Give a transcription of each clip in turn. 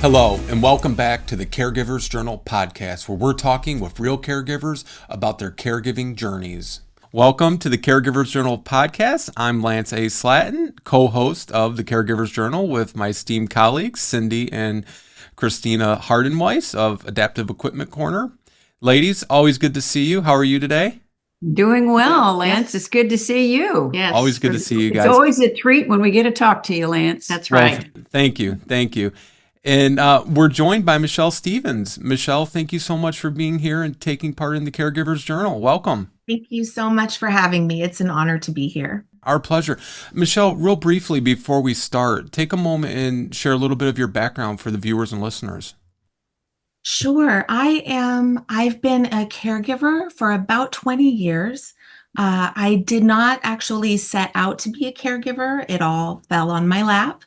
Hello, and welcome back to the Caregivers Journal podcast, where we're talking with real caregivers about their caregiving journeys. Welcome to the Caregivers Journal podcast. I'm Lance A. Slatton, co-host of the Caregivers Journal with my esteemed colleagues, Cindy and Christina Hardin-Weiss of Adaptive Equipment Corner. Ladies, always good to see you. How are you today? Doing well, Lance. It's good to see you. Yes. Always good to see you guys. It's always a treat when we get to talk to you, Lance. That's Well, right. Thank you. And we're joined by Michelle Stevens. Michelle, thank you so much for being here and taking part in the Caregivers Journal. Welcome. Thank you so much for having me. It's an honor to be here. Our pleasure. Michelle, real briefly before we start, take a moment and share a little bit of your background for the viewers and listeners. Sure. I've been a caregiver for about 20 years. I did not actually set out to be a caregiver. It all fell on my lap.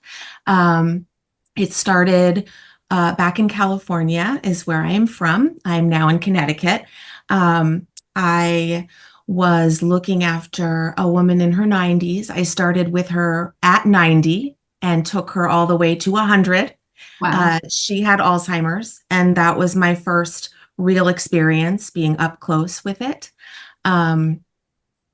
It started back in California, is where I am from. I'm now in Connecticut. I was looking after a woman in her 90s. I started with her at 90 and took her all the way to 100. Wow. She had Alzheimer's, and that was my first real experience being up close with it.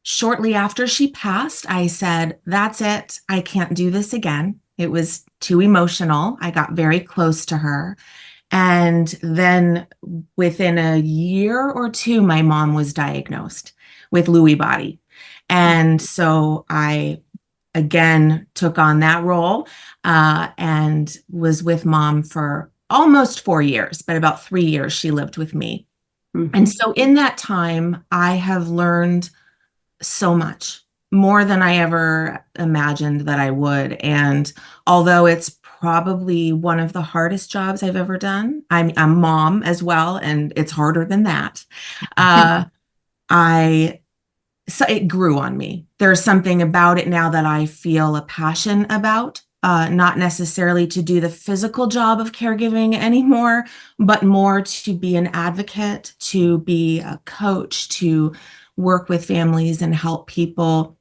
Shortly after she passed, I said, that's it. I can't do this again. It was too emotional. I got very close to her. And then within a year or two, my mom was diagnosed with Lewy body. And so I again took on that role and was with mom for almost 4 years, but about 3 years she lived with me. Mhm. And so in that time, I have learned so much, more than I ever imagined that I would. And although it's probably one of the hardest jobs I've ever done, I'm a mom as well, and it's harder than that. So it grew on me. There's something about it now that I feel a passion about, not necessarily to do the physical job of caregiving anymore, but more to be an advocate, to be a coach, to work with families and help people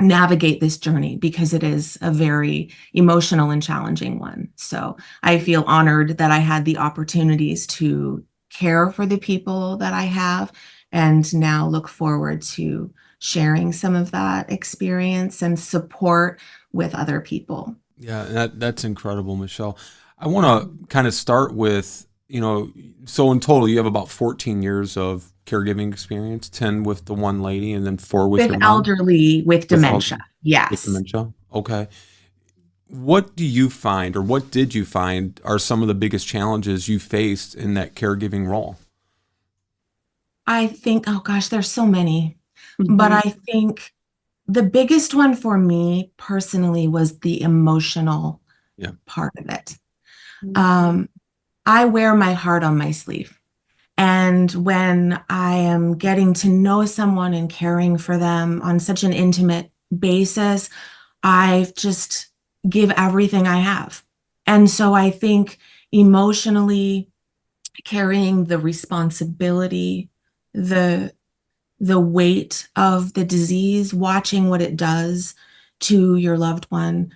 navigate this journey, because it is a very emotional and challenging one. So I feel honored that I had the opportunities to care for the people that I have, and now look forward to sharing some of that experience and support with other people. Yeah, that's incredible, Michelle. I want to kind of start with, so in total you have about 14 years of caregiving experience, 10 with the one lady and then 4 with your mom? Elderly with dementia. Yes. With dementia. Okay. What do you find, or what did you find are some of the biggest challenges you faced in that caregiving role? I think, oh gosh, there's so many, Mhm. but I think the biggest one for me personally was the emotional Yeah. part of it. I wear my heart on my sleeve. And when I am getting to know someone and caring for them on such an intimate basis, I just give everything I have. And so I think emotionally carrying the responsibility, the weight of the disease, watching what it does to your loved one,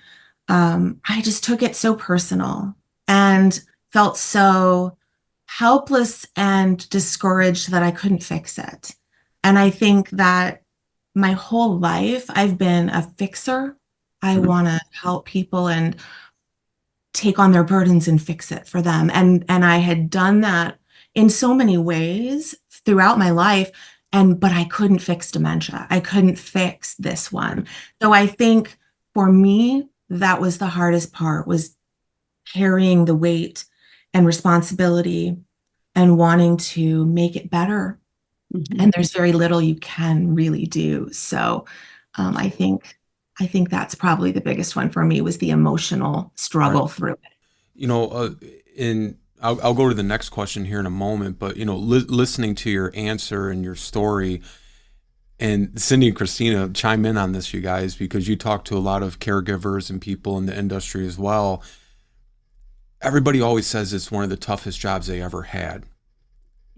I just took it so personal and felt so helpless and discouraged that I couldn't fix it. And I think that my whole life I've been a fixer. I want to help people and take on their burdens and fix it for them. And I had done that in so many ways throughout my life, but I couldn't fix dementia. I couldn't fix this one. So I think for me, that was the hardest part, was carrying the weight and responsibility and wanting to make it better. Mhm. And there's very little you can really do. So I think that's probably the biggest one for me, was the emotional struggle through it. And I'll go to the next question here in a moment, but listening to your answer and your story, and Cindy and Christina, chime in on this, you guys, because you talk to a lot of caregivers and people in the industry as well. Everybody always says it's one of the toughest jobs they ever had.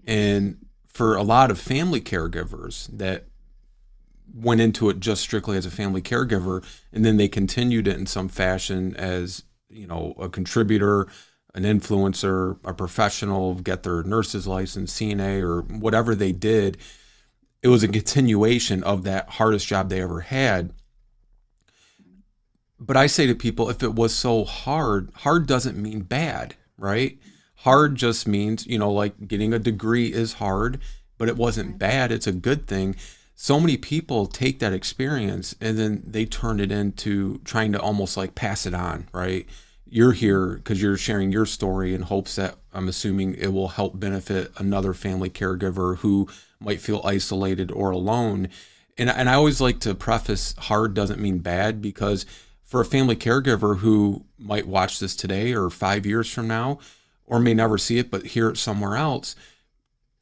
And for a lot of family caregivers that went into it just strictly as a family caregiver, and then they continued it in some fashion as, a contributor, an influencer, a professional, get their nurse's license, CNA, or whatever they did. It was a continuation of that hardest job they ever had. But I say to people, if it was so hard, hard doesn't mean bad, right? Hard just means, like getting a degree is hard, but it wasn't bad. It's a good thing. So many people take that experience and then they turn it into trying to almost like pass it on, right? You're here because you're sharing your story in hopes that, I'm assuming, it will help benefit another family caregiver who might feel isolated or alone. And I always like to preface hard doesn't mean bad, because for a family caregiver who might watch this today or 5 years from now, or may never see it but hear it somewhere else,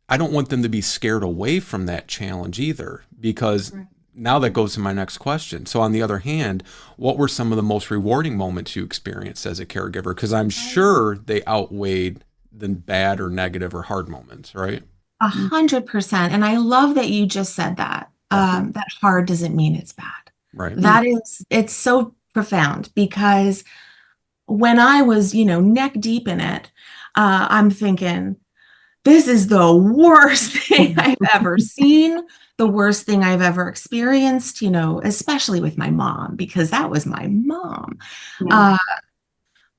I don't want them to be scared away from that challenge either, because now that goes to my next question. So on the other hand, what were some of the most rewarding moments you experienced as a caregiver? Because I'm sure they outweighed the bad or negative or hard moments, right? 100%. And I love that you just said that. That hard doesn't mean it's bad. Right. It's so profound, because when I was, neck deep in it, I'm thinking, this is the worst thing I've ever seen, the worst thing I've ever experienced, especially with my mom, because that was my mom. Yeah.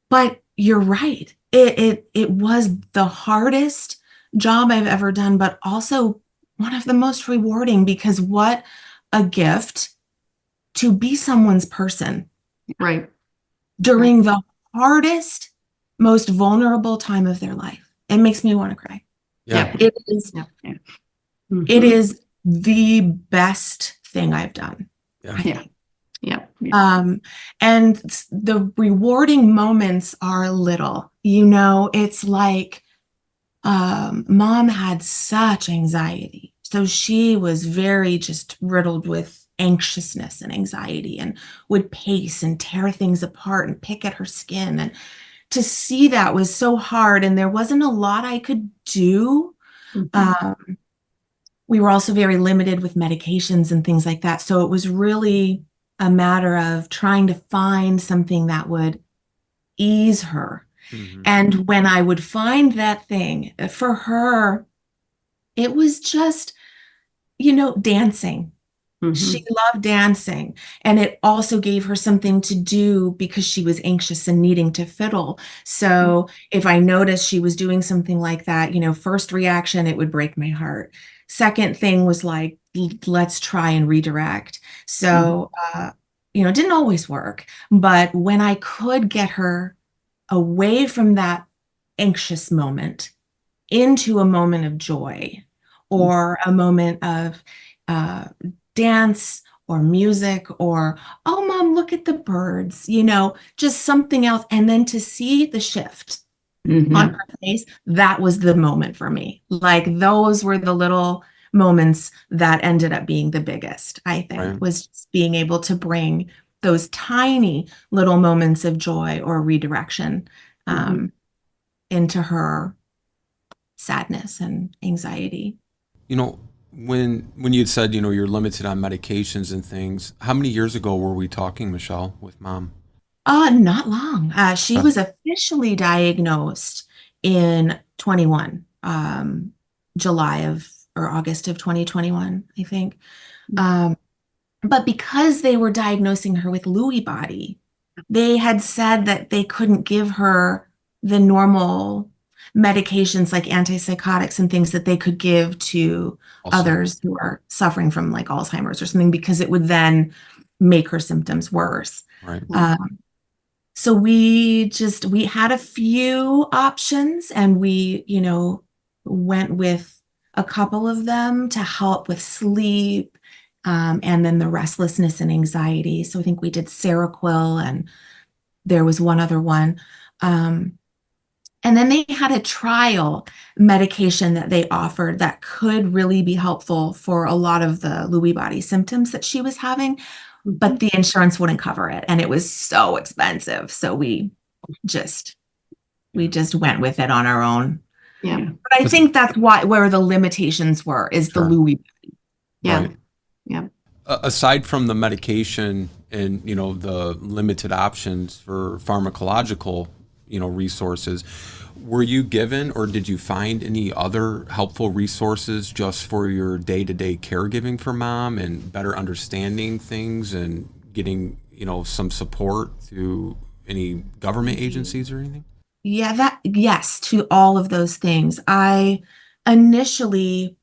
But you're right. It was the hardest job I've ever done, but also one of the most rewarding, because what a gift to be someone's person Right. during the hardest, most vulnerable time of their life. It makes me want to cry. Yeah. It is, Yeah. Yeah. it is the best thing I've done. Yeah. Yeah. Yeah. Yeah. And the rewarding moments are little, it's like, mom had such anxiety. So she was very just riddled with anxiousness and anxiety, and would pace and tear things apart and pick at her skin. And to see that was so hard. And there wasn't a lot I could do. We were also very limited with medications and things like that. So it was really a matter of trying to find something that would ease her. Mm-hmm. And when I would find that thing for her, it was just, dancing. She loved dancing. And it also gave her something to do, because she was anxious and needing to fiddle. So if I noticed she was doing something like that, first reaction, it would break my heart. Second thing was like, let's try and redirect. So, it didn't always work. But when I could get her away from that anxious moment into a moment of joy, or a moment of dance or music, or, oh, mom, look at the birds, just something else. And then to see the shift on her face, that was the moment for me. Like, those were the little moments that ended up being the biggest, I think, Right. was just being able to bring those tiny little moments of joy or redirection into her sadness and anxiety. When you had said, you're limited on medications and things, how many years ago were we talking, Michelle, with mom? Not long. She was officially diagnosed in 21, July or August of 2021, I think. But because they were diagnosing her with Lewy body, they had said that they couldn't give her the normal medications like antipsychotics and things that they could give to others who are suffering from like Alzheimer's or something, because it would then make her symptoms worse. Right. So we had a few options, and we, went with a couple of them to help with sleep, and then the restlessness and anxiety. So I think we did Seroquel, and there was one other one. And then they had a trial medication that they offered that could really be helpful for a lot of the Lewy body symptoms that she was having, but the insurance wouldn't cover it. And it was so expensive. So we just went with it on our own. Yeah. But I think that's where the limitations were, is the Lewy body. Yeah. Right. Yeah. Aside from the medication and, the limited options for pharmacological resources. Were you given or did you find any other helpful resources just for your day-to-day caregiving for mom and better understanding things and getting, some support through any government agencies or anything? Yes, to all of those things. I initially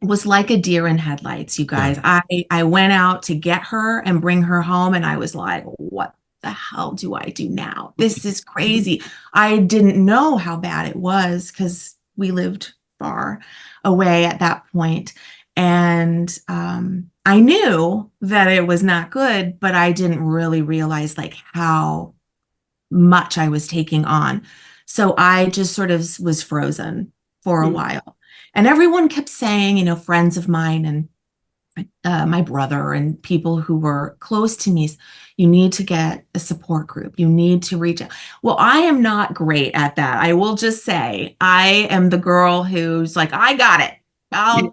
was like a deer in headlights, you guys. I went out to get her and bring her home, and I was like, what the hell do I do now? This is crazy. I didn't know how bad it was because we lived far away at that point. And I knew that it was not good, but I didn't really realize like how much I was taking on. So I just sort of was frozen for a while. And everyone kept saying, friends of mine and my brother and people who were close to me, you need to get a support group. You need to reach out. Well, I am not great at that. I will just say I am the girl who's like, I got it. I'll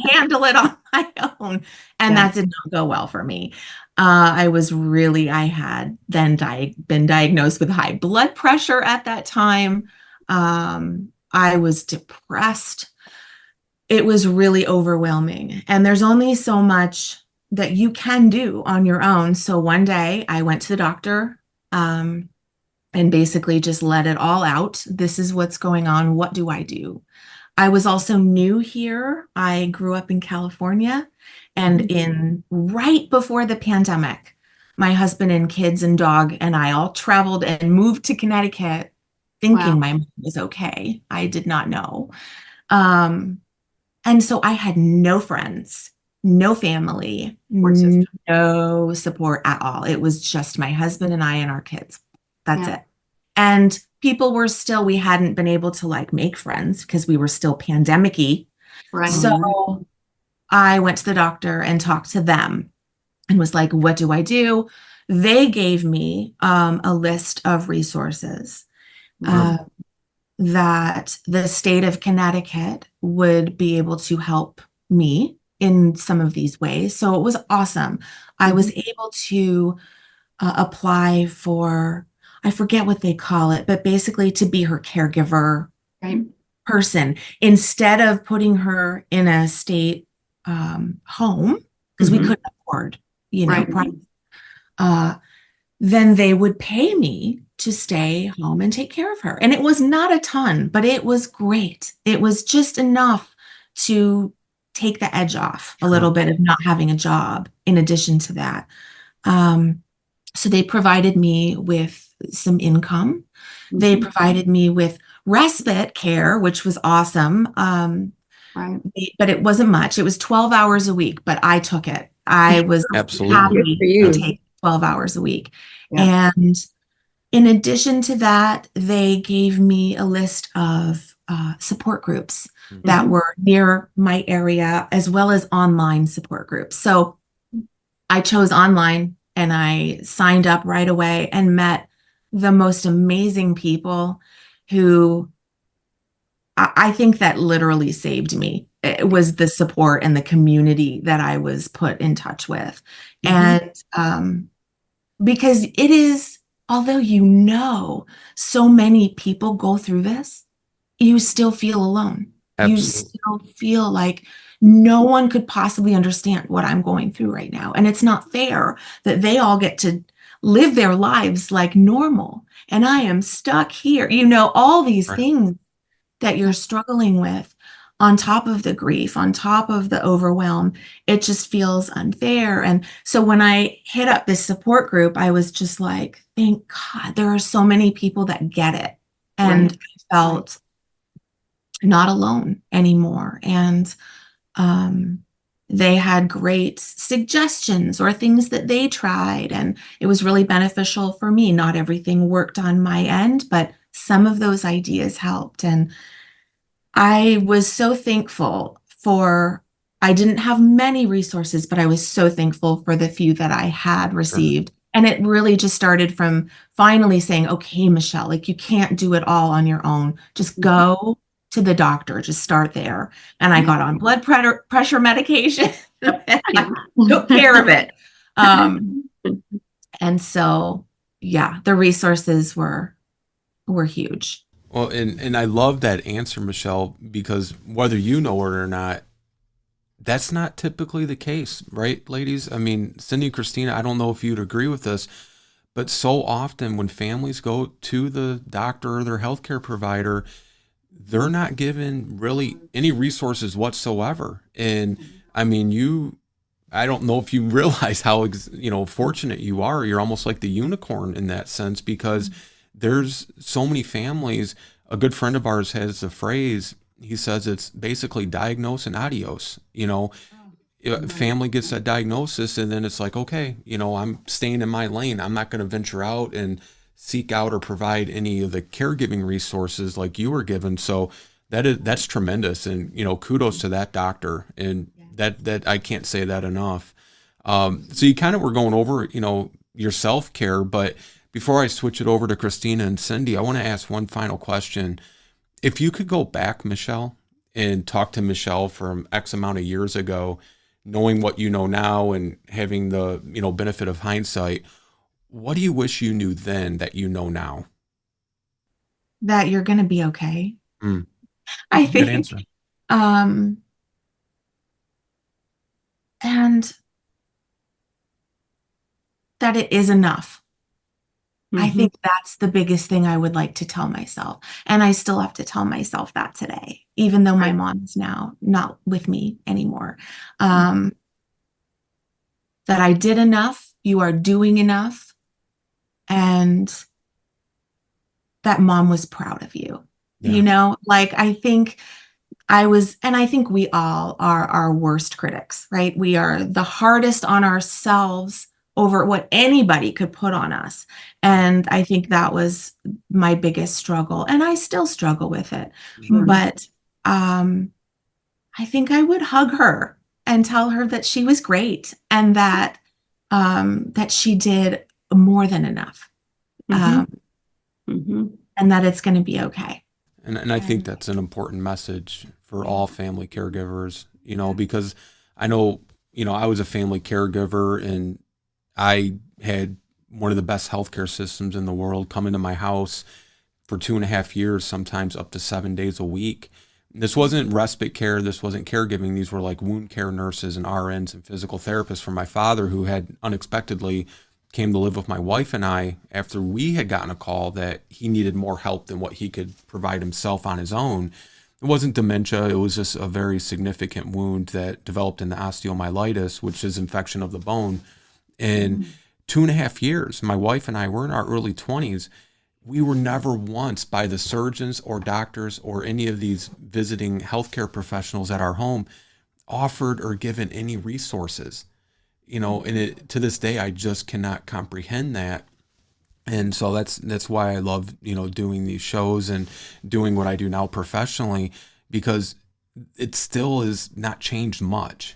handle it on my own. And that did not go well for me. I had then been diagnosed with high blood pressure at that time. I was depressed. It was really overwhelming. And there's only so much that you can do on your own. So one day I went to the doctor and basically just let it all out. This is what's going on. What do I do? I was also new here. I grew up in California, and right before the pandemic, my husband and kids and dog and I all traveled and moved to Connecticut thinking my mom was okay. I did not know. And so I had no friends, no family, no support at all. It was just my husband and I and our kids. That's it. And people were still, we hadn't been able to like make friends because we were still pandemic-y. Right. So I went to the doctor and talked to them and was like, what do I do? They gave me a list of resources that the state of Connecticut would be able to help me in some of these ways. So it was awesome. I was able to apply for, I forget what they call it, but basically to be her caregiver person instead of putting her in a state home because we couldn't afford, then they would pay me to stay home and take care of her. And it was not a ton, but it was great. It was just enough to take the edge off a little bit of not having a job in addition to that. So they provided me with some income. They provided me with respite care, which was awesome. But it wasn't much. It was 12 hours a week, but I took it. I was happy to take 12 hours a week. And in addition to that, they gave me a list of support groups that were near my area, as well as online support groups. So I chose online and I signed up right away and met the most amazing people who I think that literally saved me. It was the support and the community that I was put in touch with. And because it is, although so many people go through this, you still feel alone. Absolutely. You still feel like no one could possibly understand what I'm going through right now. And it's not fair that they all get to live their lives like normal. And I am stuck here, all these things that you're struggling with on top of the grief, on top of the overwhelm, it just feels unfair. And so when I hit up this support group, I was just like, thank God, there are so many people that get it. And I felt not alone anymore. And they had great suggestions or things that they tried. And it was really beneficial for me. Not everything worked on my end, but some of those ideas helped. And I was so thankful I didn't have many resources, but I was so thankful for the few that I had received. And it really just started from finally saying, okay, Michelle, like you can't do it all on your own. Just go to the doctor, just start there. And I got on blood pressure medication and took care of it. And so, the resources were were huge. Well, and I love that answer, Michelle, because whether you know it or not, that's not typically the case, right, ladies? I mean, Cindy and Christina, I don't know if you'd agree with this, but so often when families go to the doctor or their healthcare provider, they're not given really any resources whatsoever. And I mean, I don't know if you realize how, fortunate you are. You're almost like the unicorn in that sense because there's so many families. A good friend of ours has a phrase. He says it's basically diagnose and adios. A family gets that diagnosis and then it's like, okay, I'm staying in my lane. I'm not going to venture out and seek out or provide any of the caregiving resources like you were given. So that's tremendous. And, kudos to that doctor. And that I can't say that enough. So you kind of were going over, your self-care, but before I switch it over to Christina and Cindy, I want to ask one final question. If you could go back, Michelle, and talk to Michelle from X amount of years ago, knowing what you know now and having the, benefit of hindsight, what do you wish you knew then that you know now? That you're going to be okay. Mm, I good think, answer. and that it is enough. I think that's the biggest thing I would like to tell myself. And I still have to tell myself that today, even though my mom is now not with me anymore. That I did enough, you are doing enough, and that mom was proud of you. Yeah. I think I was, and I think we all are our worst critics, right? We are the hardest on ourselves over what anybody could put on us. And I think that was my biggest struggle. And I still struggle with it. Sure. But I think I would hug her and tell her that she was great and that she did more than enough. And that it's going to be okay. And I think that's an important message for all family caregivers, because I know, I was a family caregiver and I had one of the best healthcare systems in the world come into my house for 2.5 years, sometimes up to 7 days a week. This wasn't respite care. This wasn't caregiving. These were like wound care nurses and RNs and physical therapists for my father, who had unexpectedly came to live with my wife and I after we had gotten a call that he needed more help than what he could provide himself on his own. It wasn't dementia. It was just a very significant wound that developed into osteomyelitis, which is infection of the bone. And 2.5 years, my wife and I were in our early 20s. We were never once by the surgeons or doctors or any of these visiting healthcare professionals at our home offered or given any resources. And to this day, I just cannot comprehend that. And so that's why I love, doing these shows and doing what I do now professionally, because it still is not changed much.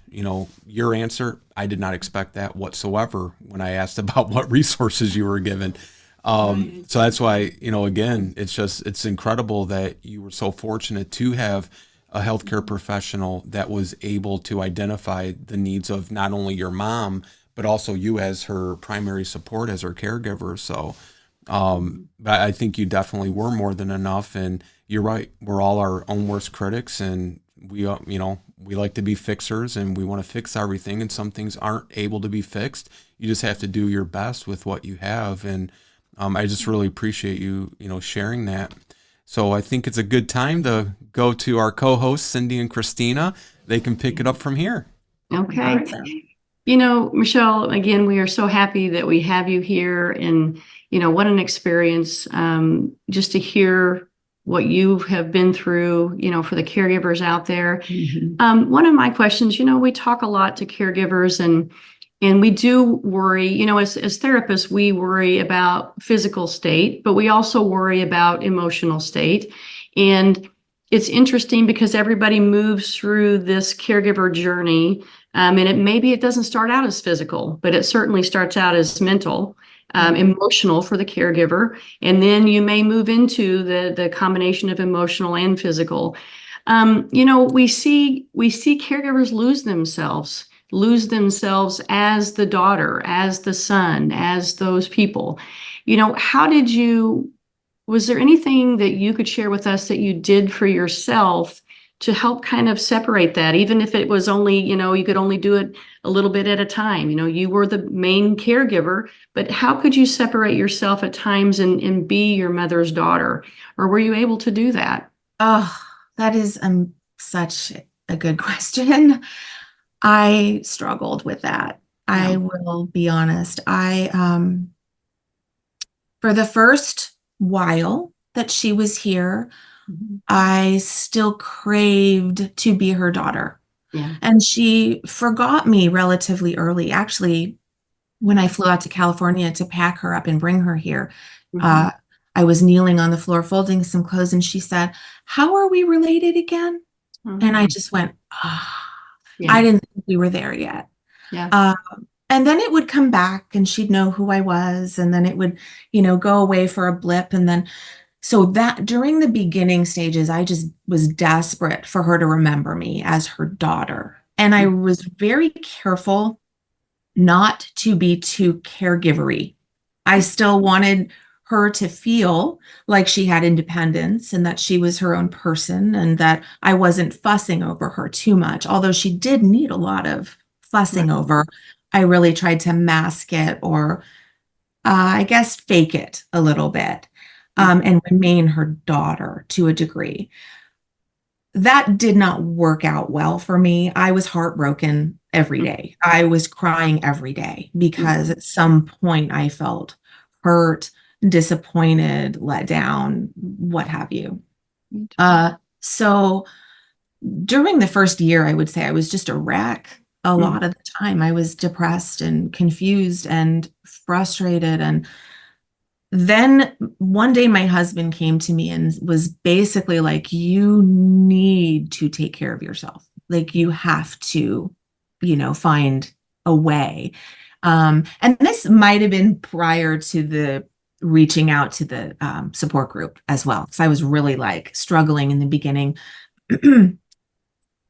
Your answer, I did not expect that whatsoever when I asked about what resources you were given. So that's why, again, it's incredible that you were so fortunate to have a healthcare professional that was able to identify the needs of not only your mom, but also you as her primary support, as her caregiver. So, but I think you definitely were more than enough. And you're right. We're all our own worst critics, and we like to be fixers and we want to fix everything. And some things aren't able to be fixed. You just have to do your best with what you have. And, I just really appreciate you, sharing that. So I think it's a good time to go to our co-hosts, Cindy and Christina. They can pick it up from here. Okay. Michelle, again, we are so happy that we have you here, and, what an experience, just to hear what you have been through, for the caregivers out there. One of my questions, we talk a lot to caregivers, and we do worry, as therapists, we worry about physical state, but we also worry about emotional state. And it's interesting because everybody moves through this caregiver journey, and maybe it doesn't start out as physical, but it certainly starts out as mental, emotional for the caregiver. And then you may move into the combination of emotional and physical. We see caregivers lose themselves as the daughter, as the son, as those people. How did you Was there anything that you could share with us that you did for yourself to help kind of separate that, even if it was only, you could only do it a little bit at a time? You were the main caregiver, but how could you separate yourself at times and be your mother's daughter? Or were you able to do that? Oh, that is such a good question. I struggled with that. Yeah. I will be honest. For the first while that she was here, Mhm. I still craved to be her daughter. Yeah. And she forgot me relatively early. Actually, when I flew out to California to pack her up and bring her here, Mhm. I was kneeling on the floor folding some clothes, and she said, "How are we related again?" And I Mhm. just went, ah, I Yeah. didn't think we were there yet. Yeah. Uh, and then it would come back and she'd know who I was. And then it would, go away for a blip. And then, so that during the beginning stages, I just was desperate for her to remember me as her daughter. And I was very careful not to be too caregivery. I still wanted her to feel like she had independence and that she was her own person and that I wasn't fussing over her too much. Although she did need a lot of fussing Right. over, I really tried to mask it or, I guess, fake it a little bit, and remain her daughter to a degree. That did not work out well for me. I was heartbroken every day. I was crying every day because at some point I felt hurt, disappointed, let down, what have you. So during the first year, I would say I was just a wreck. A lot of the time, I was depressed and confused and frustrated. And then one day my husband came to me and was basically like, "You need to take care of yourself. Like you have to, find a way." And this might have been prior to the reaching out to the support group as well. Because I was really like struggling in the beginning.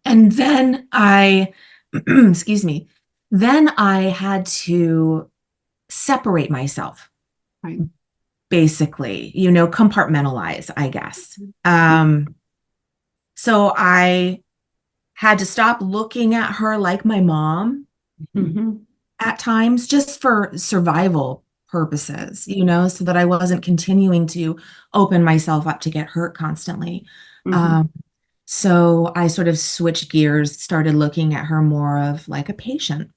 And then excuse me, then I had to separate myself, Right. basically, compartmentalize, I guess. So I had to stop looking at her like my mom Mhm. at times just for survival purposes, so that I wasn't continuing to open myself up to get hurt constantly. Mhm. Um, so I sort of switched gears, started looking at her more of like a patient,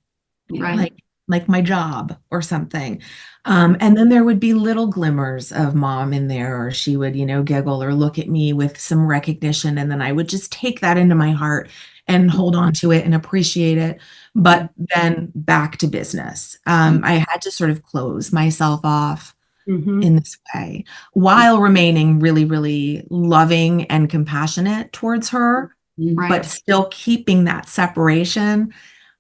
Right. like my job or something. And then there would be little glimmers of mom in there, or she would, giggle or look at me with some recognition. And then I would just take that into my heart and hold on to it and appreciate it. But then back to business. I had to sort of close myself off Mhm. in this way while remaining really, really loving and compassionate towards her, Right. but still keeping that separation.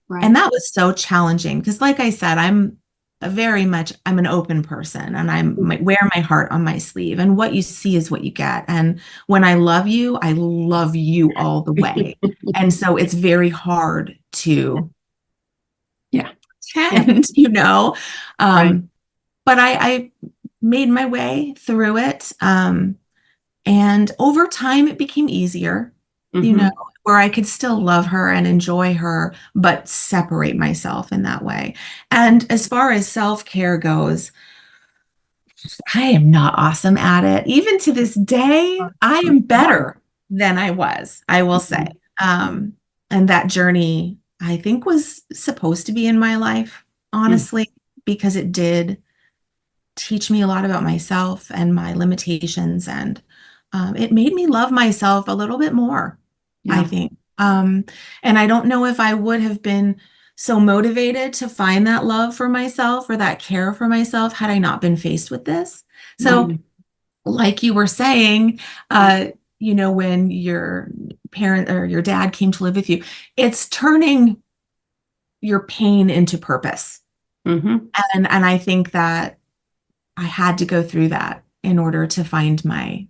Right. And that was so challenging because, like I said, I'm an open person and wear my heart on my sleeve. And what you see is what you get. And when I love you all the way. And so it's very hard to Yeah. pretend, Right. But I made my way through it. And over time, it became easier, Mhm. where I could still love her and enjoy her, but separate myself in that way. And as far as self-care goes, I am not awesome at it. Even to this day, I am better than I was, I will say. And that journey, I think, was supposed to be in my life, honestly, because it did teach me a lot about myself and my limitations. And it made me love myself a little bit more, I Yeah. think. And I don't know if I would have been so motivated to find that love for myself or that care for myself had I not been faced with this. So, like you were saying, when your parent or your dad came to live with you, it's turning your pain into purpose. Mhm. And I think that I had to go through that in order to find my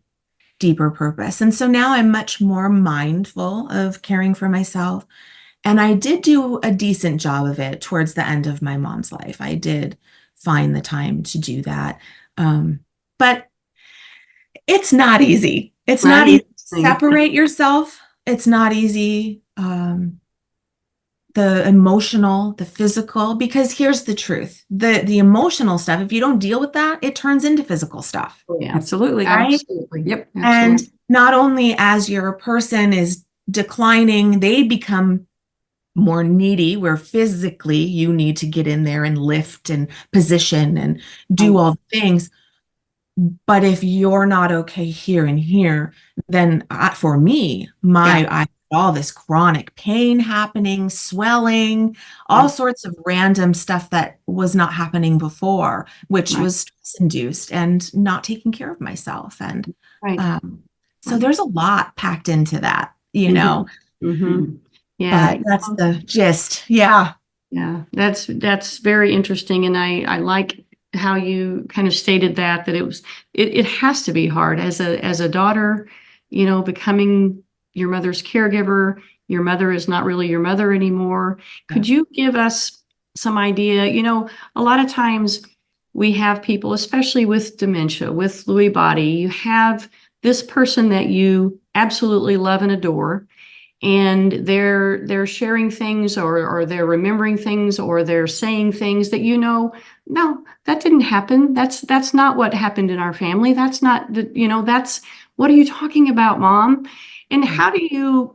deeper purpose. And so now I'm much more mindful of caring for myself. And I did do a decent job of it towards the end of my mom's life. I did find the time to do that. But It's not easy. It's Not not easy to easy. separate yourself. It's not easy. The emotional, the physical, because here's the truth. The emotional stuff, if you don't deal with that, it turns into physical stuff. Oh, yeah, absolutely. Right? Absolutely. Yep. And Absolutely. not only as your person is declining, they become more needy, where physically you need to get in there and lift and position and do all the things. But if you're not okay here and here, then for me, I had all this chronic pain happening, swelling, all sorts of random stuff that was not happening before, which was stress induced and not taking care of myself. And so there's a lot packed into that, you know. Yeah. But that's the gist. Yeah. Yeah. That's very interesting. And I like how you kind of stated that it has to be hard as a daughter, you know, becoming your mother's caregiver. Your mother is not really your mother anymore. Could you give us some idea? You know, a lot of times we have people, especially with dementia, with Lewy body, you have this person that you absolutely love and adore, and they're sharing things, or they're remembering things, or they're saying things that, you know, no, that didn't happen. That's not what happened in our family. That's not the, you know, that's, what are you talking about, Mom? And how do you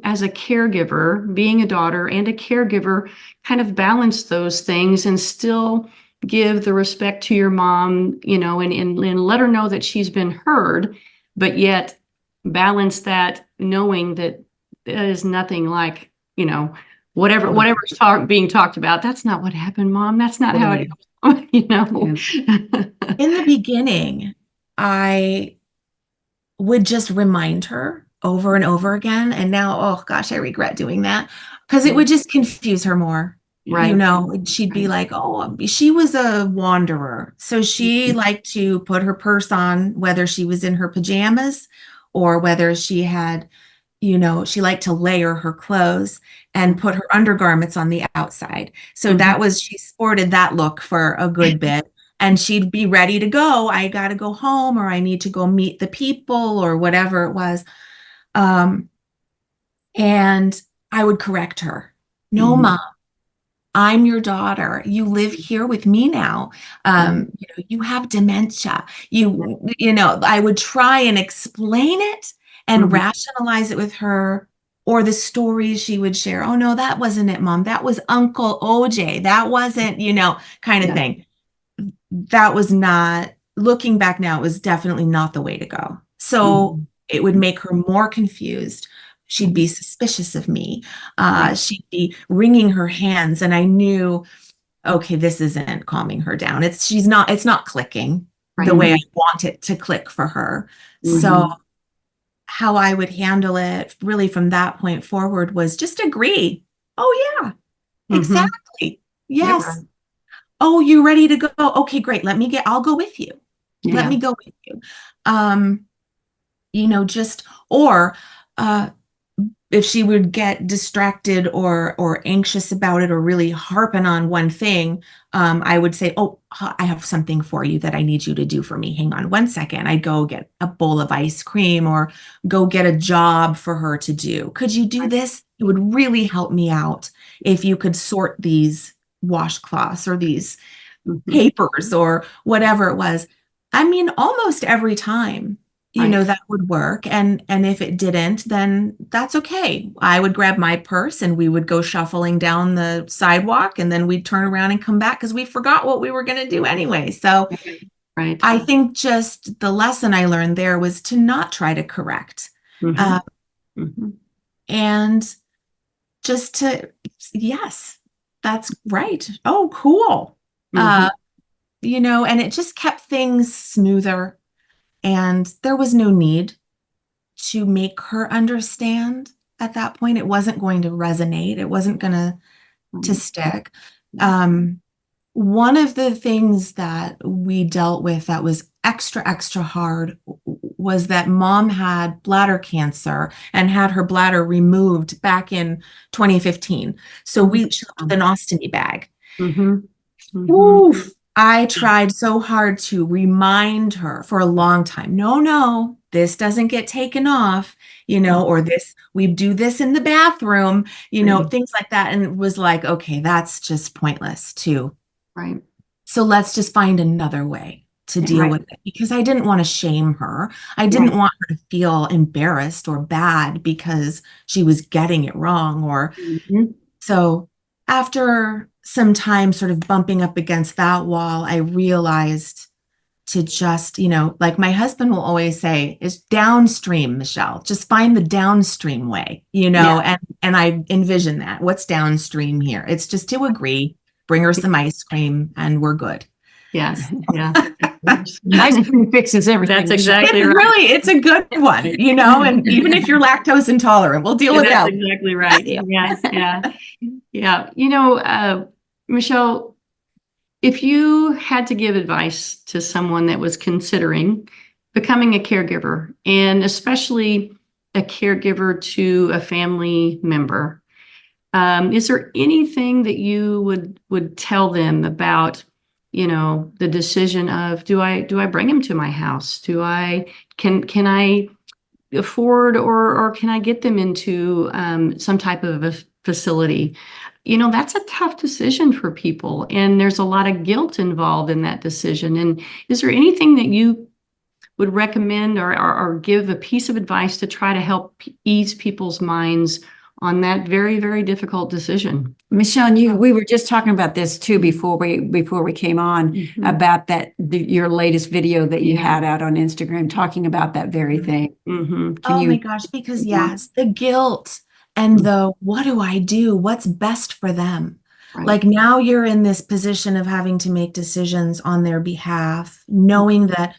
as a caregiver, being a daughter and a caregiver, kind of balance those things and still give the respect to your mom, you know, and let her know that she's been heard, but yet balance that, knowing that that is nothing like, you know, whatever's being talked about. That's not what happened, Mom. That's not how it goes, you know. In the beginning, I would just remind her over and over again. And now, oh gosh, I regret doing that, because it would just confuse her more. You know, she'd be like, oh, she was a wanderer. So she liked to put her purse on, whether she was in her pajamas or whether she had, you know, she liked to layer her clothes and put her undergarments on the outside. So that was, she sported that look for a good bit. And she'd be ready to go. I got to go home, or I need to go meet the people, or whatever it was. And I would correct her. No, Mom, I'm your daughter. You live here with me now. You know, you have dementia. You know, I would try and explain it and rationalize it with her, or the stories she would share. Oh no, that wasn't it, Mom. That was Uncle OJ. That wasn't, you know, kind of thing. That was not, looking back now, it was definitely not the way to go. So it would make her more confused. She'd be suspicious of me. She'd be wringing her hands, and I knew, okay, this isn't calming her down. It's not clicking the way I want it to click for her. So how I would handle it really from that point forward was just agree. Oh yeah, exactly. Yes. Oh, you ready to go? Okay, great. I'll go with you. Let me go with you. You know, just, or if she would get distracted or anxious about it, or really harping on one thing, I would say, oh, I have something for you that I need you to do for me. Hang on one second. I'd go get a bowl of ice cream, or go get a job for her to do. Could you do this? It would really help me out if you could sort these washcloths or these papers or whatever it was. I mean, almost every time, you know, that would work. And if it didn't, then that's okay. I would grab my purse and we would go shuffling down the sidewalk, and then we'd turn around and come back because we forgot what we were going to do anyway. So I think just the lesson I learned there was to not try to correct. And just to, yes, that's right. Oh, cool. You know, and it just kept things smoother. And there was no need to make her understand at that point. It wasn't going to resonate. It wasn't going to stick. One of the things that we dealt with that was extra hard was that Mom had bladder cancer and had her bladder removed back in 2015. So she left an ostomy bag. Oof. I tried so hard to remind her for a long time. No, this doesn't get taken off, or we do this in the bathroom, things like that. And it was like, okay, that's just pointless too. Right. So let's just find another way to deal with it, because I didn't want to shame her. I didn't want her to feel embarrassed or bad because she was getting it wrong. So after some time sort of bumping up against that wall, I realized to just, like my husband will always say, is downstream, Michelle. Just find the downstream way, and I envision that. What's downstream here? It's just to agree, bring her some ice cream, and we're good. Yes. Yeah. Ice cream fixes everything. That's exactly It's right. really, it's a good one, and even if you're lactose intolerant, we'll deal with that. That's exactly right. Yeah. Michelle, if you had to give advice to someone that was considering becoming a caregiver, and especially a caregiver to a family member, is there anything that you would tell them about, the decision of, do I bring him to my house? Can I afford, or can I get them into some type of a facility? That's a tough decision for people, and there's a lot of guilt involved in that decision. And is there anything that you would recommend or give a piece of advice to try to help ease people's minds on that very, very difficult decision? Michelle, we were just talking about this too before we came on, about your latest video that you had out on Instagram talking about that very thing. My gosh, because yes, the guilt and the what do I do? What's best for them? Right. Like now you're in this position of having to make decisions on their behalf, knowing that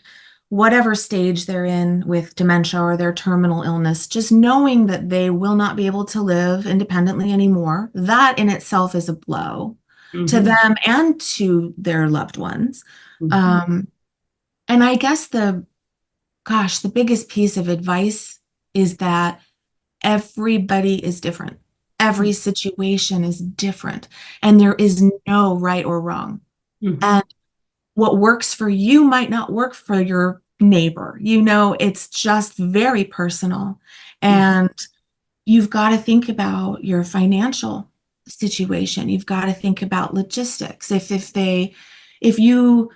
whatever stage they're in with dementia or their terminal illness, just knowing that they will not be able to live independently anymore, that in itself is a blow to them and to their loved ones. And I guess the biggest piece of advice is that everybody is different. Every situation is different, and there is no right or wrong. And what works for you might not work for your neighbor. It's just very personal. And you've got to think about your financial situation. You've got to think about logistics. If you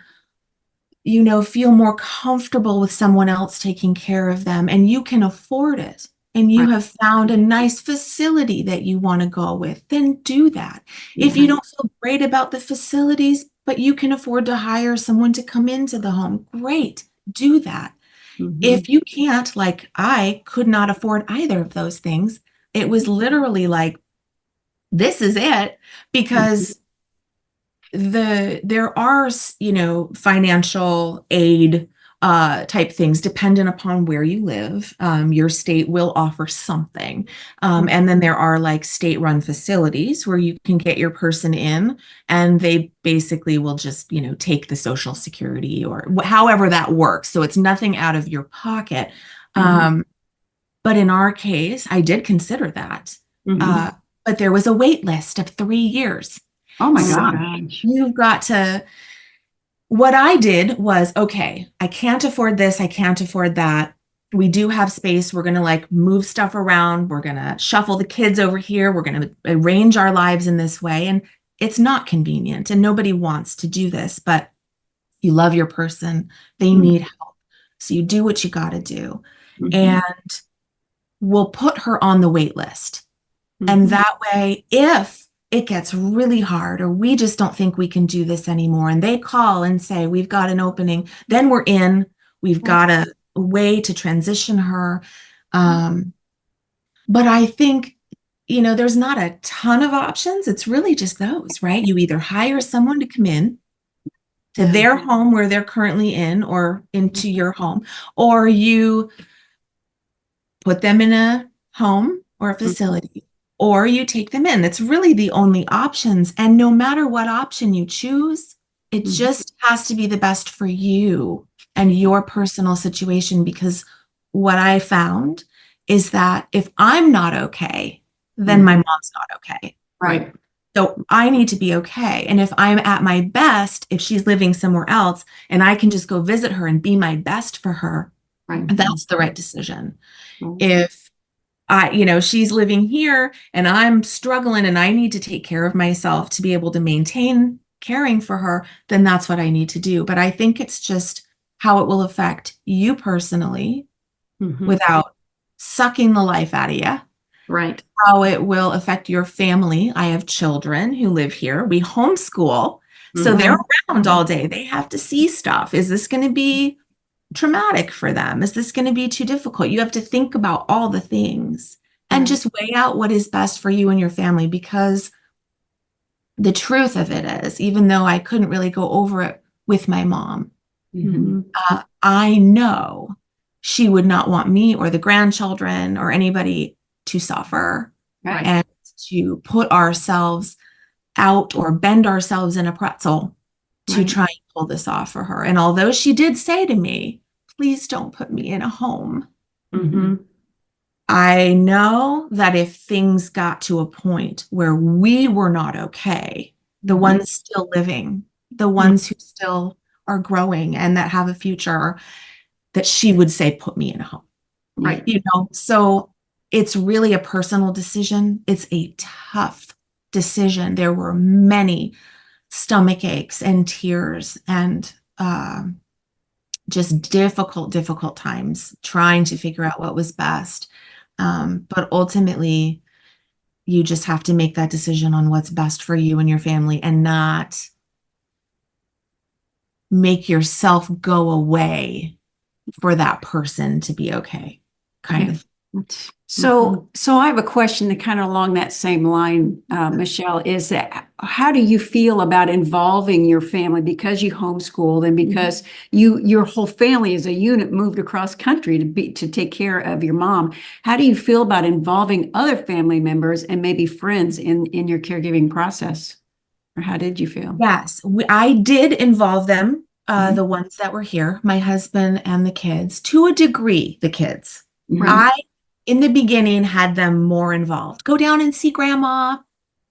feel more comfortable with someone else taking care of them and you can afford it, and you have found a nice facility that you want to go with, then do that. If you don't feel great about the facilities, but you can afford to hire someone to come into the home, great, do that. If you can't, like I could not afford either of those things, it was literally like, this is it, because there are, financial aid type things dependent upon where you live. Your state will offer something. And then there are like state-run facilities where you can get your person in, and they basically will just, take the Social Security or however that works. So it's nothing out of your pocket. But in our case, I did consider that. But there was a wait list of 3 years. Oh my gosh. You've got to... What I did was, okay, I can't afford this. I can't afford that. We do have space. We're going to move stuff around. We're going to shuffle the kids over here. We're going to arrange our lives in this way. And it's not convenient, and nobody wants to do this, but you love your person. They need help. So you do what you got to do. And we'll put her on the wait list. And that way, if it gets really hard, or we just don't think we can do this anymore, and they call and say, we've got an opening, then we're in. We've got a way to transition her. But I think, there's not a ton of options. It's really just those, right? You either hire someone to come in to their home where they're currently in, or into your home, or you put them in a home or a facility, or you take them in. That's really the only options. And no matter what option you choose, it just has to be the best for you and your personal situation. Because what I found is that if I'm not okay, then my mom's not okay. Right. So I need to be okay. And if I'm at my best, if she's living somewhere else and I can just go visit her and be my best for her, Right. that's the right decision. Mhm. If she's living here and I'm struggling and I need to take care of myself to be able to maintain caring for her, then that's what I need to do. But I think it's just how it will affect you personally Mhm. without sucking the life out of you, Right. how it will affect your family. I have children who live here. We homeschool, so they're around all day. They have to see stuff. Is this going to be traumatic for them? Is this going to be too difficult? You have to think about all the things and just weigh out what is best for you and your family, because the truth of it is, even though I couldn't really go over it with my mom, Mhm. I know she would not want me or the grandchildren or anybody to suffer Right. and to put ourselves out or bend ourselves in a pretzel to Right. try and pull this off for her. And although she did say to me, please don't put me in a home, Mhm. I know that if things got to a point where we were not okay, the Mhm. ones still living, the ones who still are growing and that have a future, that she would say, put me in a home. Right. So it's really a personal decision. It's a tough decision. There were many stomach aches and tears and just difficult times trying to figure out what was best. But ultimately, you just have to make that decision on what's best for you and your family and not make yourself go away for that person to be okay, kind Okay. of. So I have a question that kind of along that same line, Michelle, is that how do you feel about involving your family, because you homeschooled and because your whole family as a unit moved across country to take care of your mom? How do you feel about involving other family members and maybe friends in your caregiving process? Or how did you feel? Yes, I did involve them, the ones that were here, my husband and the kids, to a degree, the kids. Right. In the beginning, had them more involved. Go down and see grandma.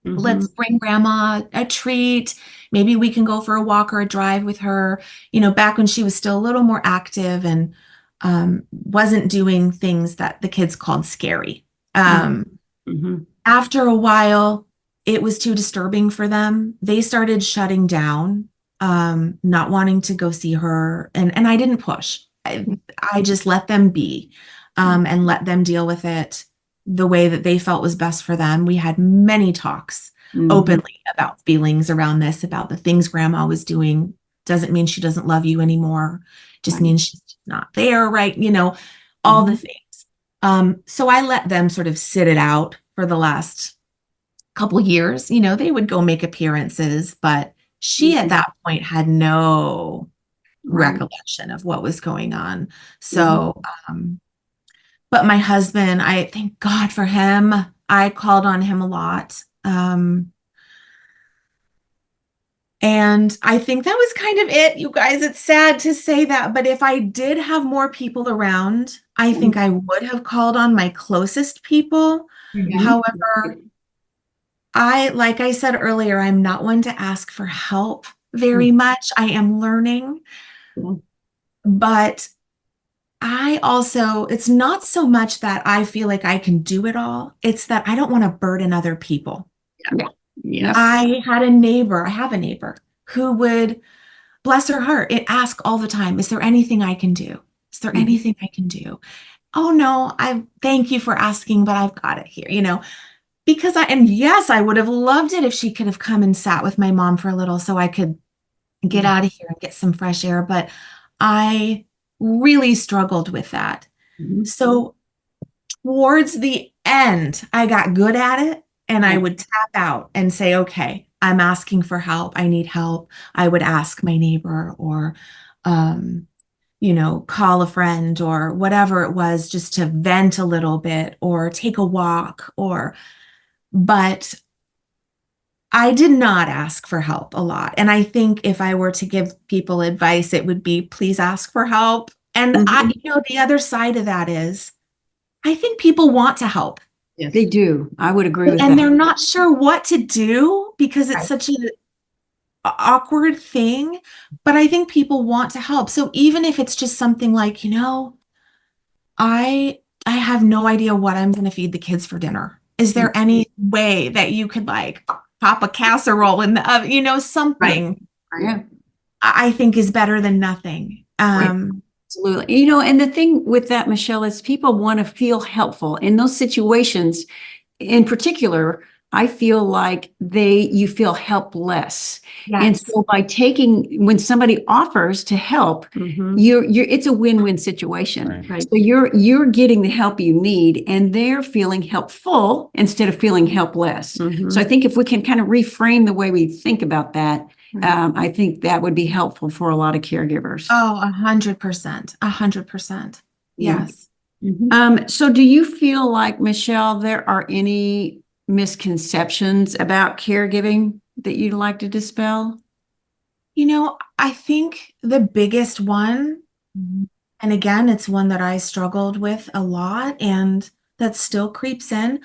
Let's bring grandma a treat. Maybe we can go for a walk or a drive with her, back when she was still a little more active and wasn't doing things that the kids called scary. After a while, it was too disturbing for them. They started shutting down, not wanting to go see her. And I didn't push. I just let them be, and let them deal with it the way that they felt was best for them. We had many talks openly about feelings around this, about the things grandma was doing. Doesn't mean she doesn't love you anymore. Just means she's not there, right? All the things. So I let them sort of sit it out for the last couple years. They would go make appearances, but she at that point had no recollection of what was going on. So, but my husband, I thank God for him. I called on him a lot. And I think that was kind of it, you guys. It's sad to say that, but if I did have more people around, I think I would have called on my closest people. However, like I said earlier, I'm not one to ask for help very much. I am learning, but it's not so much that I feel like I can do it all. It's that I don't want to burden other people. Yes. I have a neighbor who would, bless her heart, ask all the time, is there anything I can do? Is there anything I can do? Oh no, I thank you for asking, but I've got it here, because yes, I would have loved it if she could have come and sat with my mom for a little so I could get out of here and get some fresh air. But I really struggled with that. So towards the end, I got good at it and I would tap out and say, okay, I'm asking for help. I need help. I would ask my neighbor or, call a friend or whatever it was, just to vent a little bit or take a walk but I did not ask for help a lot. And I think if I were to give people advice, it would be, please ask for help. And the other side of that is, I think people want to help. Yes. They do. I would agree with And that. they're not sure what to do because it's such an awkward thing. But I think people want to help. So even if it's just something like, I have no idea what I'm going to feed the kids for dinner. Is there any way that you could like pop a casserole in the oven? Something Yeah. I think is better than nothing. Absolutely. And the thing with that, Michelle, is people want to feel helpful in those situations. In particular, I feel like you feel helpless. And Yes. so when somebody offers to help, it's a win-win situation. Right. So you're getting the help you need, and they're feeling helpful instead of feeling helpless. So I think if we can kind of reframe the way we think about that, I think that would be helpful for a lot of caregivers. Oh, 100%. 100%. Yeah. Yes. So do you feel like, Michelle, there are any misconceptions about caregiving that you'd like to dispel? I think the biggest one, and again, it's one that I struggled with a lot and that still creeps in,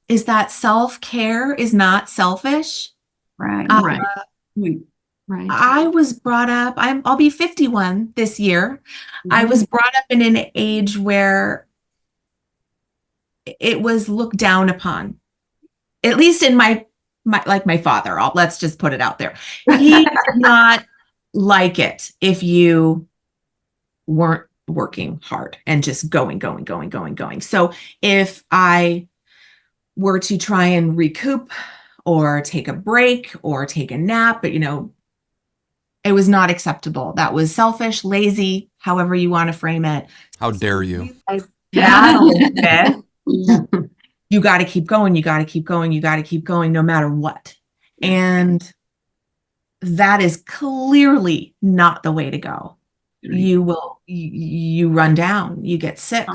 is that self-care is not selfish. Right. Right. I was brought up, I'll be 51 this year. I was brought up in an age where it was looked down upon, at least in my like my father. Let's just put it out there. He did not like it if you weren't working hard and just going. So if I were to try and recoup or take a break or take a nap, but it was not acceptable. That was selfish, lazy, however you want to frame it. How dare you? I battled it. You got to keep going. You got to keep going. You got to keep going no matter what. And that is clearly not the way to go. You run down, you get sick,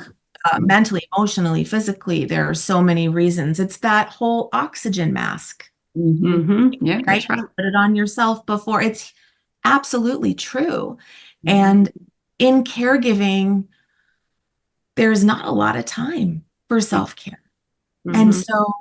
mentally, emotionally, physically. There are so many reasons. It's that whole oxygen mask. Yeah, Right? that's right. Put it on yourself before. It's absolutely true. And in caregiving, there's not a lot of time for self-care. And so,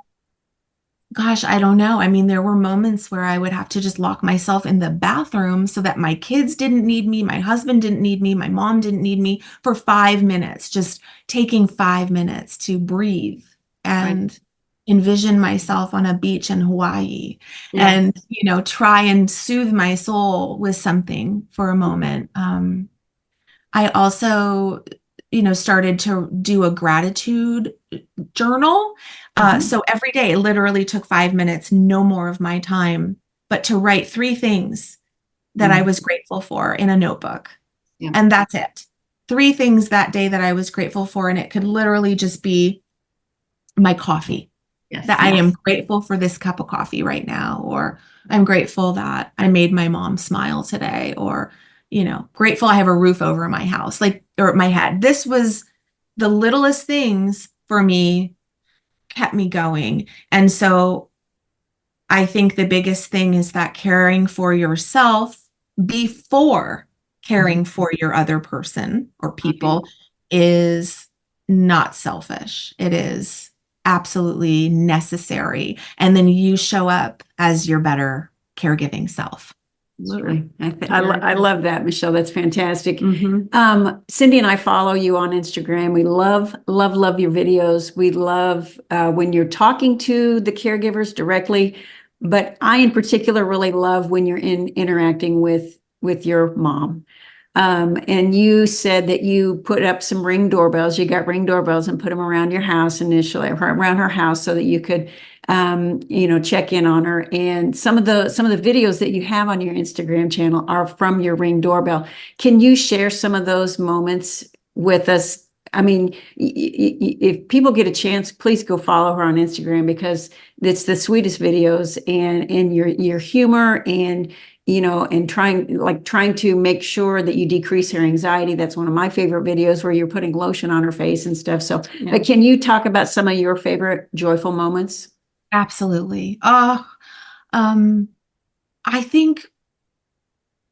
gosh, I don't know. I mean, there were moments where I would have to just lock myself in the bathroom so that my kids didn't need me, my husband didn't need me, my mom didn't need me for 5 minutes, just taking 5 minutes to breathe and envision myself on a beach in Hawaii and, try and soothe my soul with something for a moment. I also, started to do a gratitude journal. So every day, it literally took 5 minutes, no more of my time, but to write 3 things that I was grateful for in a notebook. Yeah. And that's it. 3 things that day that I was grateful for. And it could literally just be my coffee. Yes. That I am grateful for this cup of coffee right now, or I'm grateful that I made my mom smile today, or, grateful I have a roof over my house, or my head. This was the littlest things for me kept me going. And so I think the biggest thing is that caring for yourself before caring for your other person or people is not selfish. It is absolutely necessary. And then you show up as your better caregiving self. Absolutely. I love that, Michelle. That's fantastic. Mm-hmm. Cindy and I follow you on Instagram. We love your videos. We love when you're talking to the caregivers directly, but I in particular really love when you're interacting with your mom. And you said that you put up some Ring doorbells. You got Ring doorbells and put them around your house initially, around her house, so that you could, check in on her. And some of the videos that you have on your Instagram channel are from your Ring doorbell. Can you share some of those moments with us? I mean, if people get a chance, please go follow her on Instagram, because it's the sweetest videos, and your humor and and trying to make sure that you decrease her anxiety. That's one of my favorite videos, where you're putting lotion on her face and stuff. So but can you talk about some of your favorite joyful moments? Absolutely. I think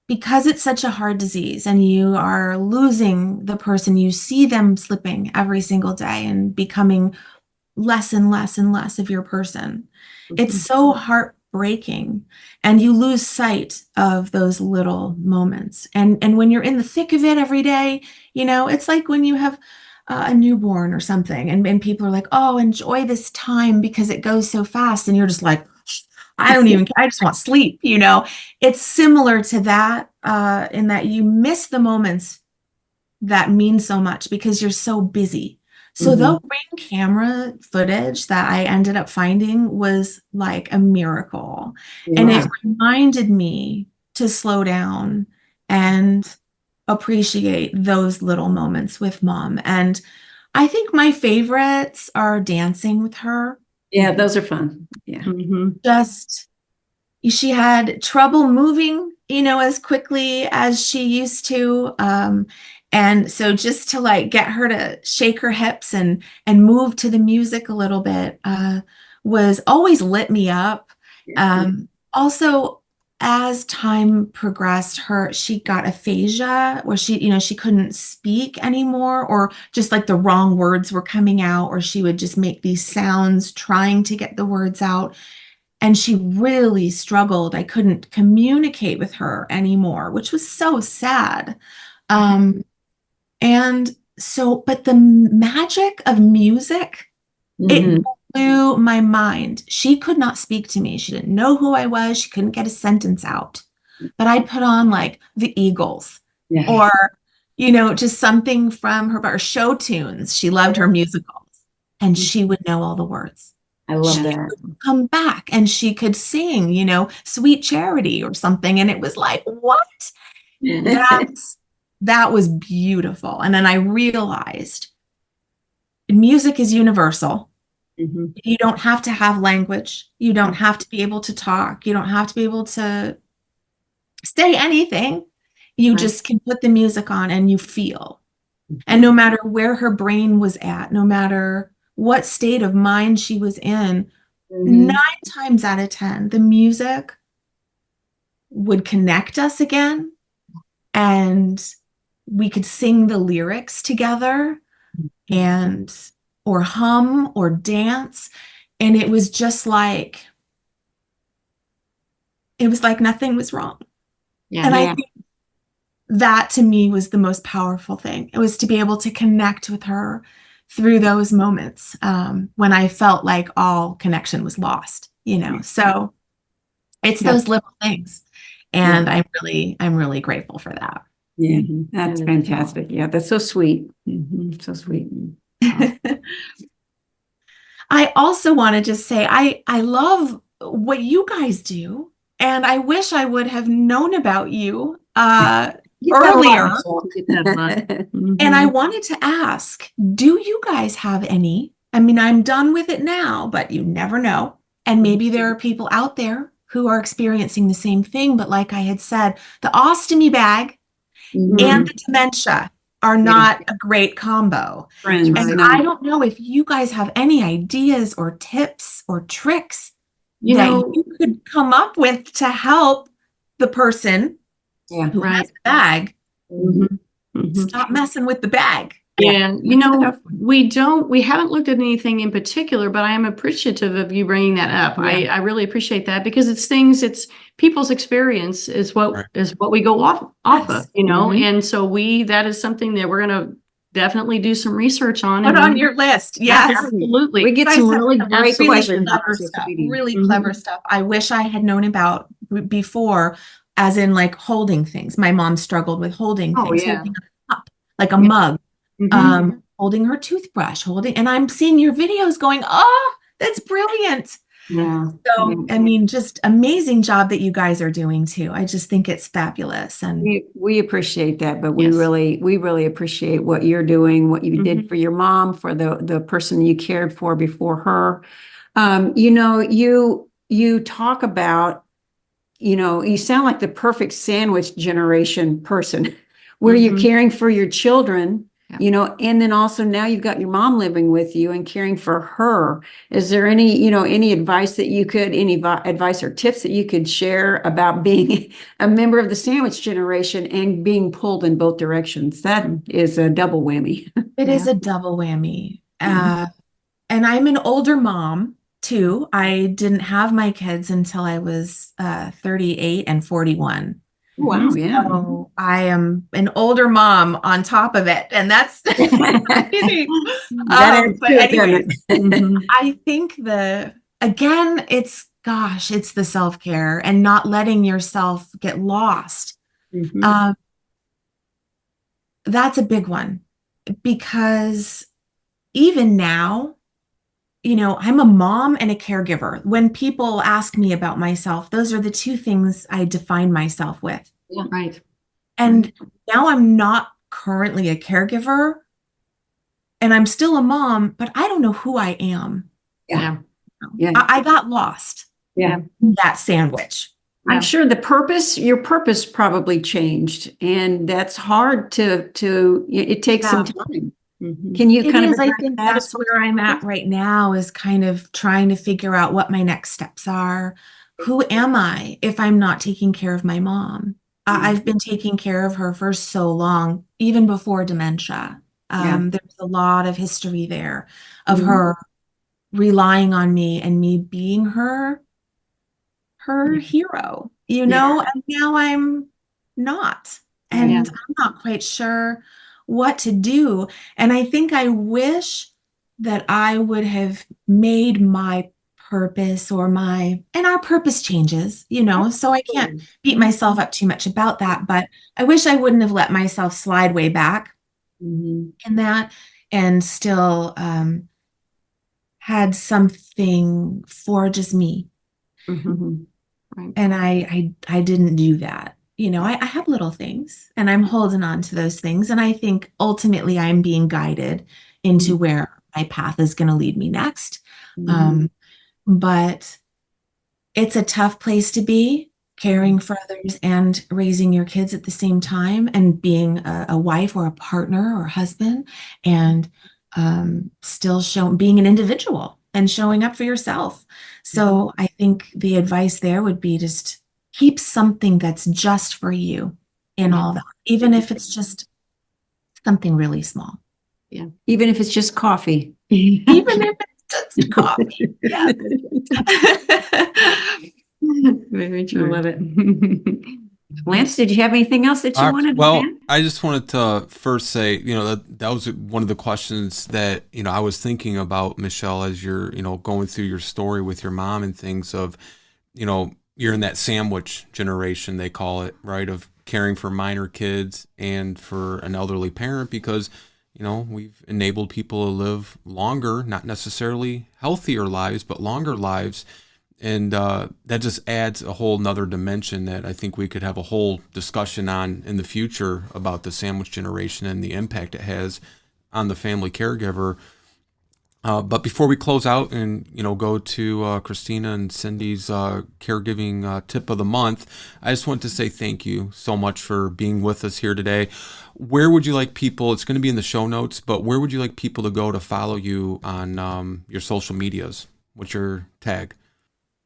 because it's such a hard disease and you are losing the person, you see them slipping every single day and becoming less and less and less of your person. It's so heartbreaking, and you lose sight of those little moments. And when you're in the thick of it every day, it's like when you have a newborn or something, and people are like, oh, enjoy this time because it goes so fast. And you're just like, I don't even care. I just want sleep. It's similar to that, in that you miss the moments that mean so much because you're so busy. So the Ring camera footage that I ended up finding was like a miracle. And it reminded me to slow down and appreciate those little moments with Mom. And I think my favorites are dancing with her. Yeah, those are fun. Yeah. Just, she had trouble moving, as quickly as she used to. And so just to like get her to shake her hips and move to the music a little bit, was always lit me up. Also, as time progressed, she got aphasia, where she couldn't speak anymore, or just like the wrong words were coming out, or she would just make these sounds trying to get the words out. And she really struggled. I couldn't communicate with her anymore, which was so sad. And so, but the magic of music, it blew my mind. She could not speak to me. She didn't know who I was. She couldn't get a sentence out. But I'd put on like the Eagles or, just something from her show tunes. She loved her musicals, and she would know all the words. I love She that. would come back and she could sing, Sweet Charity or something. And it was like, what? That was beautiful. And then I realized music is universal. You don't have to have language. You don't have to be able to talk. You don't have to be able to say anything. You just can put the music on and you feel. And no matter where her brain was at, no matter what state of mind she was in, 9 times out of 10, the music would connect us again, and we could sing the lyrics together or hum or dance. And it was just like, nothing was wrong. And I think that to me was the most powerful thing. It was to be able to connect with her through those moments, when I felt like all connection was lost, so it's those little things. And I'm really grateful for that. Yeah, that's fantastic. Yeah, that's so sweet. So sweet. I also want to just say, I love what you guys do. And I wish I would have known about you earlier. And I wanted to ask, do you guys have any? I mean, I'm done with it now, but you never know. And maybe there are people out there who are experiencing the same thing. But like I had said, the ostomy bag and the dementia are not a great combo. And I don't know if you guys have any ideas or tips or tricks that you could come up with to help the person who has the bag stop messing with the bag. Yeah, we haven't looked at anything in particular, but I am appreciative of you bringing that up. I really appreciate that, because it's people's experience is what we go off of, and so that is something that we're going to definitely do some research on. Put on your list. Yes, absolutely. We get some really great questions. Really clever stuff. I wish I had known about before, as in like holding things. My mom struggled with holding things, holding a cup, like a mug. Holding her toothbrush, and I'm seeing your videos going, oh, that's brilliant. So, I mean, just amazing job that you guys are doing too. I just think it's fabulous. And we appreciate that, but we really appreciate what you're doing, what you did for your mom, for the person you cared for before her. You talk about, you sound like the perfect sandwich generation person where you're caring for your children, and then also now you've got your mom living with you and caring for her. Is there any advice that any advice or tips that you could share about being a member of the sandwich generation and being pulled in both directions? That is a double whammy. It is a double whammy. And I'm an older mom too. I didn't have my kids until I was 38 and 41. Wow, yeah. So I am an older mom on top of it. And that's That adds but to it, anyways, doesn't it? I think again, it's the self-care and not letting yourself get lost. Mhm. That's a big one because even now, I'm a mom and a caregiver. When people ask me about myself, those are the two things I define myself with. Yeah, right. And now I'm not currently a caregiver and I'm still a mom, but I don't know who I am. Yeah. Yeah. I got lost Yeah. in that sandwich. I'm sure your purpose probably changed, and that's hard it takes some time. Mhm. Can you It kind of is. I address think that that's as where I'm at well? right now, is kind of trying to figure out what my next steps are. Who am I if I'm not taking care of my mom? I've been taking care of her for so long, even before dementia. Yeah. There's a lot of history there of Mhm. her relying on me and me being her hero, Yeah. and now I'm not. And Yeah. I'm not quite sure what to do. And I think I wish that I would have made my purpose and our purpose changes, so I can't beat myself up too much about that. But I wish I wouldn't have let myself slide way back Mhm. in that and still had something for just me. Mhm. Right. And I didn't do that. I have little things and I'm holding on to those things. And I think ultimately I'm being guided into where my path is going to lead me next. Mhm. But it's a tough place to be, caring for others and raising your kids at the same time, and being a wife or a partner or husband, and still being an individual and showing up for yourself. So I think the advice there would be just keep something that's just for you in all that, even if it's just something really small. Yeah. Even if it's just coffee. Even if it's just coffee. Yes. Very true. I love it. Lance, did you have anything else that you wanted to Well, add? I just wanted to first say, that was one of the questions that, I was thinking about, Michelle, as you're, going through your story with your mom and things of, you're in that sandwich generation, they call it, right, of caring for minor kids and for an elderly parent, because, we've enabled people to live longer, not necessarily healthier lives, but longer lives. And that just adds a whole nother dimension that I think we could have a whole discussion on in the future about the sandwich generation and the impact it has on the family caregiver. But before we close out and go to Christina and Cindy's caregiving tip of the month, I just want to say thank you so much for being with us here today. Where would you like people? It's going to be in the show notes, but where would you like people to go to follow you on your social medias? What's your tag?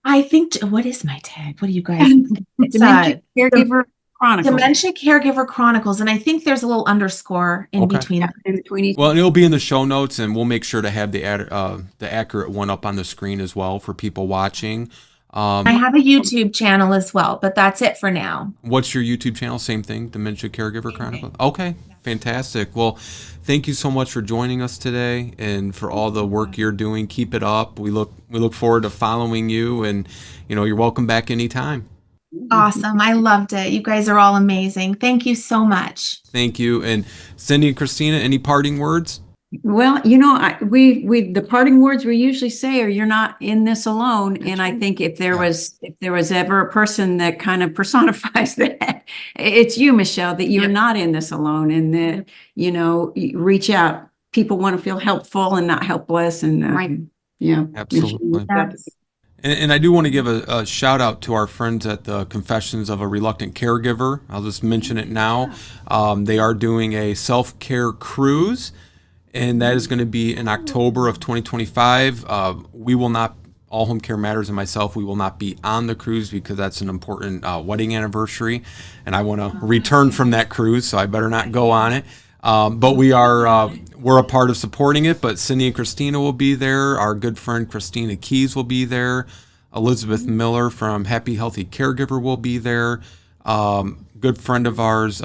I think, what is my tag? What do you guys? It's Dementia Caregiver Chronicles. Dementia Caregiver Chronicles, and I think there's a little underscore in Okay. between. In between each. Well, and it'll be in the show notes, and we'll make sure to have the accurate one up on the screen as well for people watching. I have a YouTube channel as well, but that's it for now. What's your YouTube channel? Same thing, Dementia Caregiver Chronicles. Okay, fantastic. Well, thank you so much for joining us today and for all the work you're doing. Keep it up. We look forward to following you, and you're welcome back anytime. Awesome. I loved it. You guys are all amazing. Thank you so much. Thank you. And Cindy and Christina, any parting words? Well, we the parting words we usually say are, "You're not in this alone." And I think if there was ever a person that kind of personifies that, it's you, Michelle, that you're not in this alone, and that you reach out. People want to feel helpful and not helpless, and Right. Absolutely. And I do want to give a shout out to our friends at the Confessions of a Reluctant Caregiver. I'll just mention it now. They are doing a self-care cruise, and that is going to be in October of 2025. We will not, All Home Care Matters and myself, we will not be on the cruise because that's an important wedding anniversary, and I want to return from that cruise, so I better not go on it. But we're a part of supporting it, but Cindy and Christina will be there. Our good friend Christina Keys will be there. Elizabeth Miller from Happy Healthy Caregiver will be there. Good friend of ours,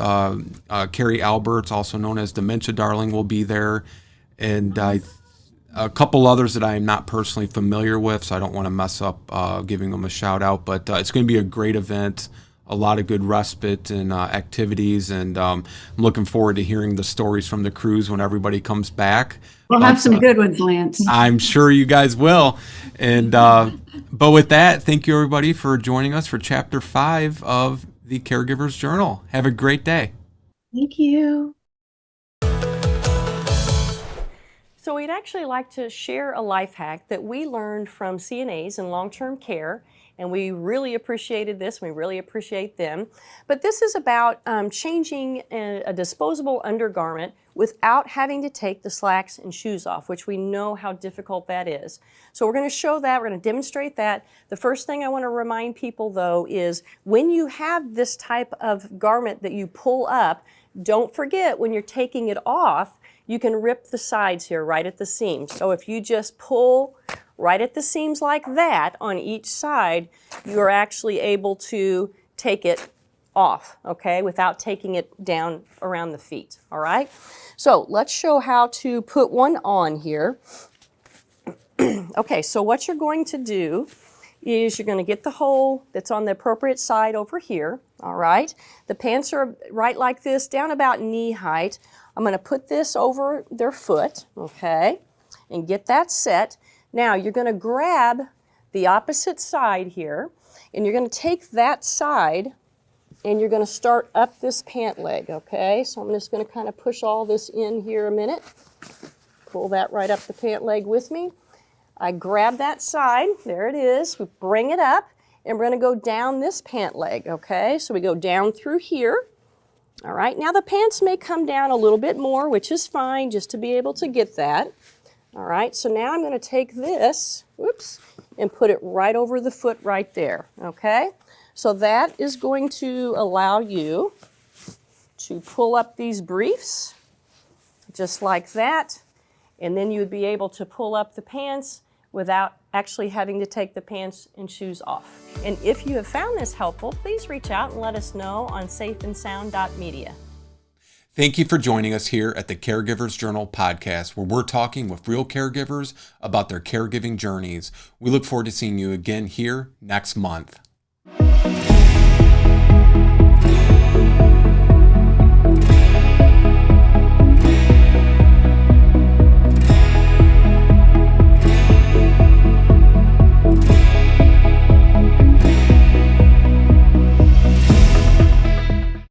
Carrie Alberts, also known as Dementia Darling, will be there. And a couple others that I am not personally familiar with, so I don't want to mess up giving them a shout out. But it's going to be a great event, a lot of good respite and activities, and I'm looking forward to hearing the stories from the cruise when everybody comes back. We'll have some good ones, Lance. I'm sure you guys will. And but with that, thank you everybody for joining us for Chapter 5 of the Caregiver's Journal. Have a great day. Thank you. So we'd actually like to share a life hack that we learned from CNAs in long-term care, and we really appreciated this. We really appreciate them. But this is about changing a disposable undergarment without having to take the slacks and shoes off, which we know how difficult that is. So we're going to show that. We're going to demonstrate that. The first thing I want to remind people, though, is when you have this type of garment that you pull up, don't forget when you're taking it off, you can rip the sides here right at the seams. So if you just pull right at the seams like that on each side, you are actually able to take it off, okay, without taking it down around the feet, all right? So let's show how to put one on here. Okay, so what you're going to do is you're going to get the hole that's on the appropriate side over here, all right? The pants are right like this, down about knee height. I'm going to put this over their foot, okay, and get that set. Now you're going to grab the opposite side here, and you're going to take that side and you're going to start up this pant leg, okay? So I'm just going to kind of push all this in here a minute. Pull that right up the pant leg with me. I grab that side, there it is. We bring it up, and we're going to go down this pant leg, okay? So we go down through here. All right, now the pants may come down a little bit more, which is fine, just to be able to get that. All right, so now I'm going to take this, whoops, and put it right over the foot right there, okay? So that is going to allow you to pull up these briefs, just like that, and then you would be able to pull up the pants without actually having to take the pants and shoes off. And if you have found this helpful, please reach out and let us know on safeandsound.media. Thank you for joining us here at the Caregivers Journal podcast, where we're talking with real caregivers about their caregiving journeys. We look forward to seeing you again here next month.